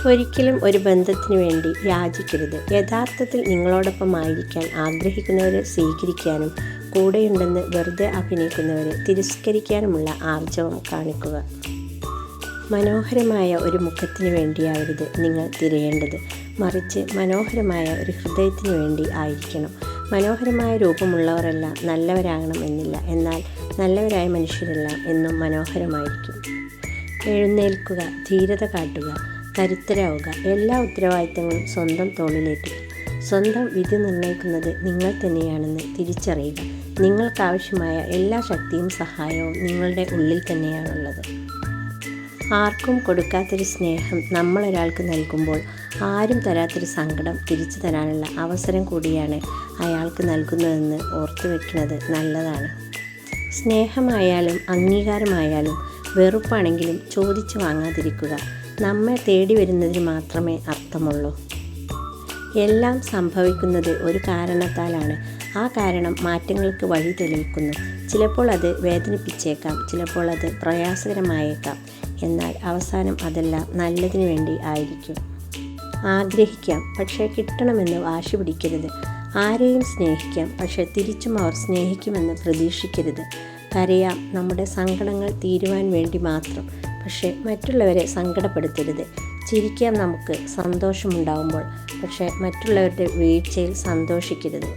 ഒരിക്കലും ഒരു ബന്ധത്തിനു വേണ്ടി യാചിക്കരുത്. യഥാർത്ഥത്തിൽ നിങ്ങളോടൊപ്പമായിരിക്കാൻ ആഗ്രഹിക്കുന്നവരെ സ്വീകരിക്കാനും കൂടെയുണ്ടെന്ന് വെറുതെ അഭിനയിക്കുന്നവരെ തിരസ്കരിക്കാനുമുള്ള ആർജവം കാണിക്കുക. മനോഹരമായ ഒരു മുഖത്തിനു വേണ്ടിയാവരുത് നിങ്ങൾ തിരയേണ്ടത്, മറിച്ച് മനോഹരമായ ഒരു ഹൃദയത്തിനു വേണ്ടി ആയിരിക്കണം. മനോഹരമായ രൂപമുള്ളവരെല്ലാം നല്ലവരാകണം എന്നില്ല, എന്നാൽ നല്ലവരായ മനുഷ്യരെല്ലാം എന്നും മനോഹരമായിരിക്കും. എഴുന്നേൽക്കുക, ധീരത കാട്ടുക, കരുത്തരാവുക. എല്ലാ ഉത്തരവാദിത്തങ്ങളും സ്വന്തം തോളിലേറ്റുക. സ്വന്തം വിധി നിർണ്ണയിക്കുന്നത് നിങ്ങൾ തന്നെയാണെന്ന് തിരിച്ചറിയുക. നിങ്ങൾക്കാവശ്യമായ എല്ലാ ശക്തിയും സഹായവും നിങ്ങളുടെ ഉള്ളിൽ തന്നെയാണുള്ളത്. ആർക്കും കൊടുക്കാത്തൊരു സ്നേഹം നമ്മളൊരാൾക്ക് നൽകുമ്പോൾ ആരും തരാത്തൊരു സങ്കടം തിരിച്ചു തരാനുള്ള അവസരം കൂടിയാണ് അയാൾക്ക് നൽകുന്നതെന്ന് ഓർത്തു വയ്ക്കുന്നത് നല്ലതാണ്. സ്നേഹമായാലും അംഗീകാരമായാലും വെറുപ്പാണെങ്കിലും ചോദിച്ചു വാങ്ങാതിരിക്കുക. നമ്മെ തേടി വരുന്നതിന് മാത്രമേ അർത്ഥമുള്ളൂ. എല്ലാം സംഭവിക്കുന്നത് ഒരു കാരണത്താലാണ്. ആ കാരണം മാറ്റങ്ങൾക്ക് വഴി തെളിയിക്കുന്നു. ചിലപ്പോൾ അത് വേദനിപ്പിച്ചേക്കാം, ചിലപ്പോൾ അത് പ്രയാസകരമായേക്കാം. എന്നാൽ അവസാനം അതെല്ലാം നല്ലതിനു വേണ്ടി ആയിരിക്കും. ആഗ്രഹിക്കാം, പക്ഷേ കിട്ടണമെന്ന് വാശി പിടിക്കരുത്. ആരെയും സ്നേഹിക്കാം, പക്ഷേ തിരിച്ചും അവർ സ്നേഹിക്കുമെന്ന് പ്രതീക്ഷിക്കരുത്. കരയാം, നമ്മുടെ സങ്കടങ്ങൾ തീരുവാൻ വേണ്ടി മാത്രം, പക്ഷേ മറ്റുള്ളവരെ സങ്കടപ്പെടുത്തരുത്. ചിരിക്കാം നമുക്ക് സന്തോഷമുണ്ടാകുമ്പോൾ, പക്ഷേ മറ്റുള്ളവരുടെ വീഴ്ചയിൽ സന്തോഷിക്കരുത്.